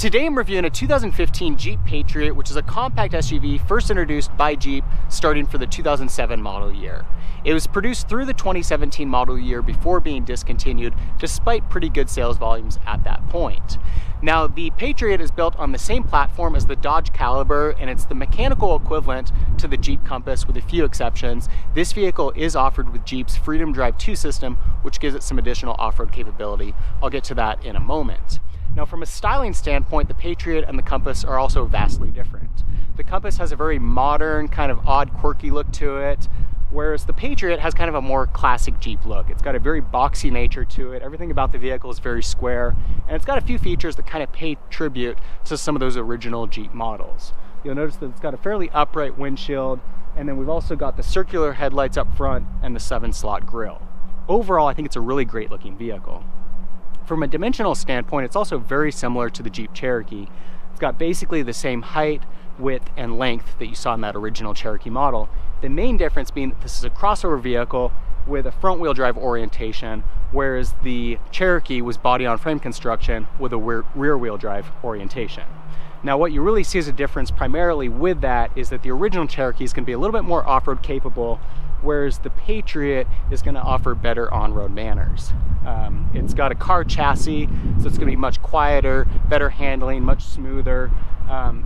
Today I'm reviewing a 2015 Jeep Patriot, which is a compact SUV first introduced by Jeep starting for the 2007 model year. It was produced through the 2017 model year before being discontinued, despite pretty good sales volumes at that point. Now, the Patriot is built on the same platform as the Dodge Caliber, and it's the mechanical equivalent to the Jeep Compass with a few exceptions. This vehicle is offered with Jeep's Freedom Drive 2 system, which gives it some additional off-road capability. I'll get to that in a moment. Now, from a styling standpoint, the Patriot and the Compass are also vastly different. The Compass has a very modern, kind of odd, quirky look to it, whereas the Patriot has kind of a more classic Jeep look. It's got a very boxy nature to it. Everything about the vehicle is very square, and it's got a few features that kind of pay tribute to some of those original Jeep models. You'll notice that it's got a fairly upright windshield, and then we've also got the circular headlights up front and the 7-slot grille. Overall, I think it's a really great looking vehicle. From a dimensional standpoint, it's also very similar to the Jeep Cherokee. It's got basically the same height, width, and length that you saw in that original Cherokee model. The main difference being that this is a crossover vehicle with a front-wheel drive orientation, whereas the Cherokee was body-on-frame construction with a rear-wheel drive orientation. Now, what you really see as a difference primarily with that is that the original Cherokee is going to be a little bit more off-road capable, whereas the Patriot is going to offer better on-road manners. It's got a car chassis, so it's going to be much quieter, better handling, much smoother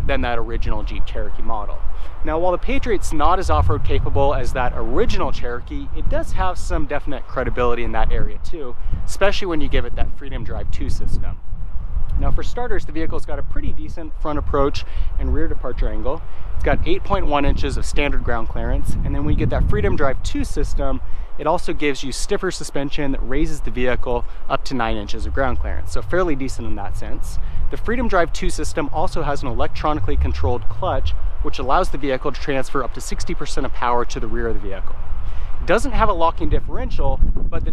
than that original Jeep Cherokee model. Now, while the Patriot's not as off-road capable as that original Cherokee, it does have some definite credibility in that area too, especially when you give it that Freedom Drive 2 system. Now, for starters, the vehicle's got a pretty decent front approach and rear departure angle. It's got 8.1 inches of standard ground clearance, and then when you get that Freedom Drive 2 system, it also gives you stiffer suspension that raises the vehicle up to 9 inches of ground clearance, so fairly decent in that sense. The Freedom Drive 2 system also has an electronically controlled clutch, which allows the vehicle to transfer up to 60% of power to the rear of the vehicle. It doesn't have a locking differential, but the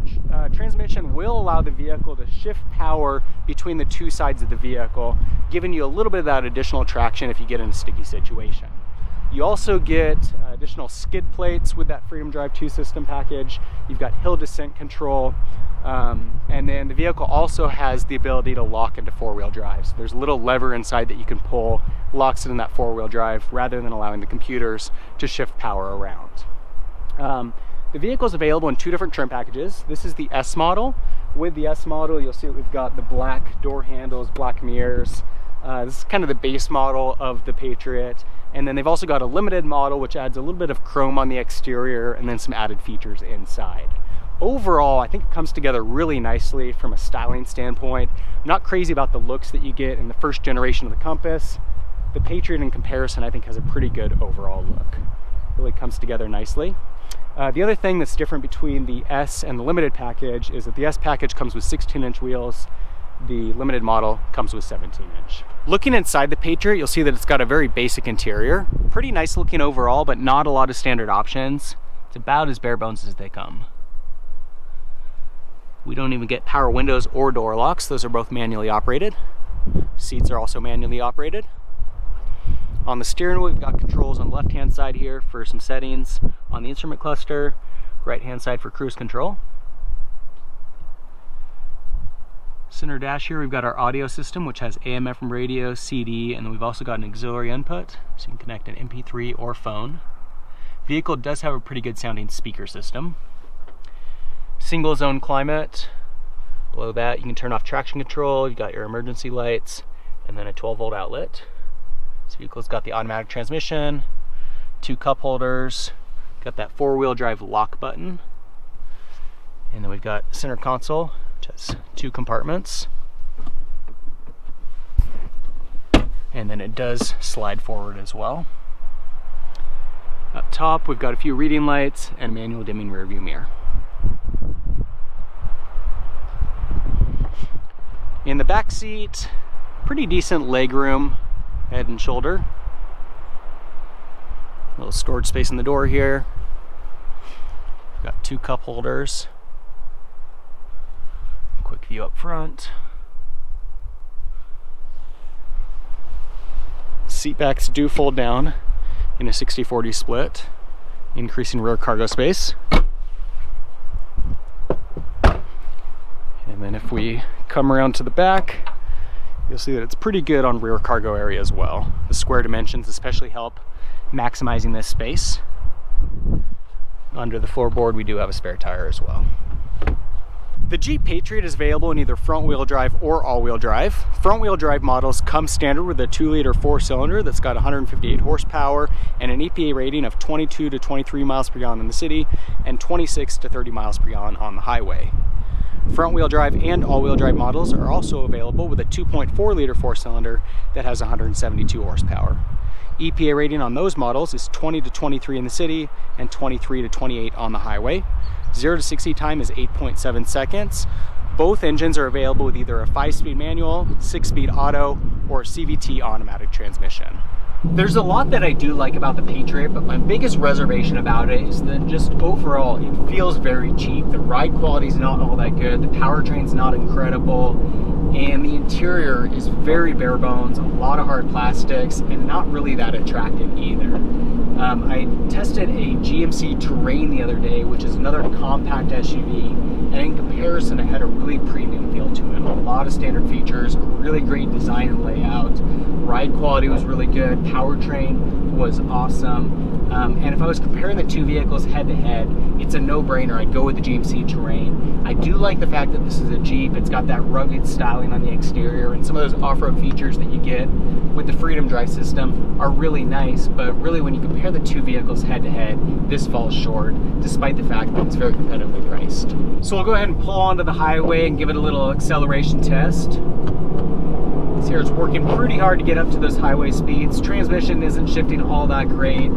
transmission will allow the vehicle to shift power between the two sides of the vehicle, giving you a little bit of that additional traction if you get in a sticky situation. You also get additional skid plates with that Freedom Drive 2 system package. You've got hill descent control, and then the vehicle also has the ability to lock into four-wheel drive. So there's a little lever inside that you can pull, locks it in that four-wheel drive, rather than allowing the computers to shift power around. The vehicle is available in two different trim packages. This is the S model. With the S model, you'll see that we've got the black door handles, black mirrors. This is kind of the base model of the Patriot. And then they've also got a limited model, which adds a little bit of chrome on the exterior and then some added features inside. Overall, I think it comes together really nicely from a styling standpoint. I'm not crazy about the looks that you get in the first generation of the Compass. The Patriot, in comparison, I think has a pretty good overall look. Really comes together nicely. The other thing that's different between the S and the limited package is that the S package comes with 16-inch wheels. The limited model comes with 17-inch. Looking inside the Patriot, you'll see that it's got a very basic interior. Pretty nice looking overall, but not a lot of standard options. It's about as bare bones as they come. We don't even get power windows or door locks. Those are both manually operated. Seats are also manually operated. On the steering wheel, we've got controls on the left-hand side here for some settings. On the instrument cluster, right-hand side for cruise control. Center dash here, we've got our audio system, which has AM, FM radio, CD, and then we've also got an auxiliary input, so you can connect an MP3 or phone. Vehicle does have a pretty good sounding speaker system. Single zone climate. Below that, you can turn off traction control. You've got your emergency lights, and then a 12-volt outlet. This vehicle's got the automatic transmission, 2 cup holders, got that four-wheel drive lock button, and then we've got center console, which has 2 compartments, and then it does slide forward as well. Up top, we've got a few reading lights and a manual dimming rear view mirror. In the back seat, pretty decent leg room. Head and shoulder. A little storage space in the door here. We've got 2 cup holders. Quick view up front. Seat backs do fold down in a 60-40 split, increasing rear cargo space. And then if we come around to the back, you'll see that it's pretty good on rear cargo area as well. The square dimensions especially help maximizing this space. Under the floorboard, we do have a spare tire as well. The Jeep Patriot is available in either front-wheel drive or all-wheel drive. Front-wheel drive models come standard with a 2-liter 4-cylinder that's got 158 horsepower and an EPA rating of 22 to 23 miles per gallon in the city and 26 to 30 miles per gallon on the highway. Front-wheel drive and all-wheel drive models are also available with a 2.4-liter 4-cylinder that has 172 horsepower. EPA rating on those models is 20 to 23 in the city and 23 to 28 on the highway. 0 to 60 time is 8.7 seconds. Both engines are available with either a 5-speed manual, 6-speed auto, or a CVT automatic transmission. There's a lot that I do like about the Patriot, but my biggest reservation about it is that just overall it feels very cheap. The ride quality is not all that good, the powertrain's not incredible, and the interior is very bare bones, a lot of hard plastics, and not really that attractive either. I tested a GMC Terrain the other day, which is another compact SUV, and in comparison it had a really premium feel to it. A lot of standard features, really great design and layout, ride quality was really good, powertrain was awesome, and if I was comparing the two vehicles head to head, it's a no-brainer. I'd go with the GMC Terrain. I do like the fact that this is a Jeep. It's got that rugged styling on the exterior, and some of those off-road features that you get with the Freedom Drive system are really nice, but really when you compare the two vehicles head to head, this falls short, despite the fact that it's very competitively priced. So we'll go ahead and pull onto the highway and give it a little acceleration test. Here it's working pretty hard to get up to those highway speeds. Transmission isn't shifting all that great.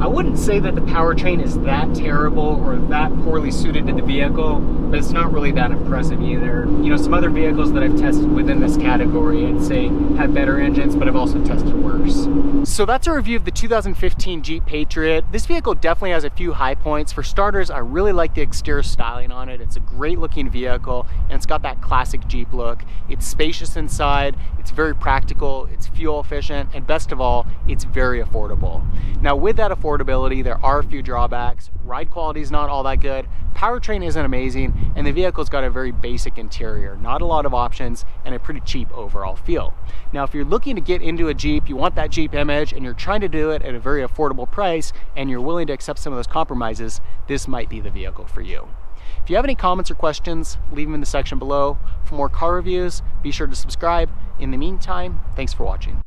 I wouldn't say that the powertrain is that terrible or that poorly suited to the vehicle, but it's not really that impressive either. You know, some other vehicles that I've tested within this category, I'd say have better engines, but I've also tested worse. So that's a review of the 2015 Jeep Patriot. This vehicle definitely has a few high points. For starters, I really like the exterior styling on it. It's a great looking vehicle, and it's got that classic Jeep look. It's spacious inside, it's very practical, it's fuel efficient, and best of all, it's very affordable. Now with that affordability, there are a few drawbacks. Ride quality is not all that good, powertrain isn't amazing, and the vehicle's got a very basic interior. Not a lot of options, and a pretty cheap overall feel. Now if you're looking to get into a Jeep, you want that Jeep image, and you're trying to do it at a very affordable price, and you're willing to accept some of those compromises, this might be the vehicle for you. If you have any comments or questions, leave them in the section below. For more car reviews, be sure to subscribe. In the meantime, thanks for watching.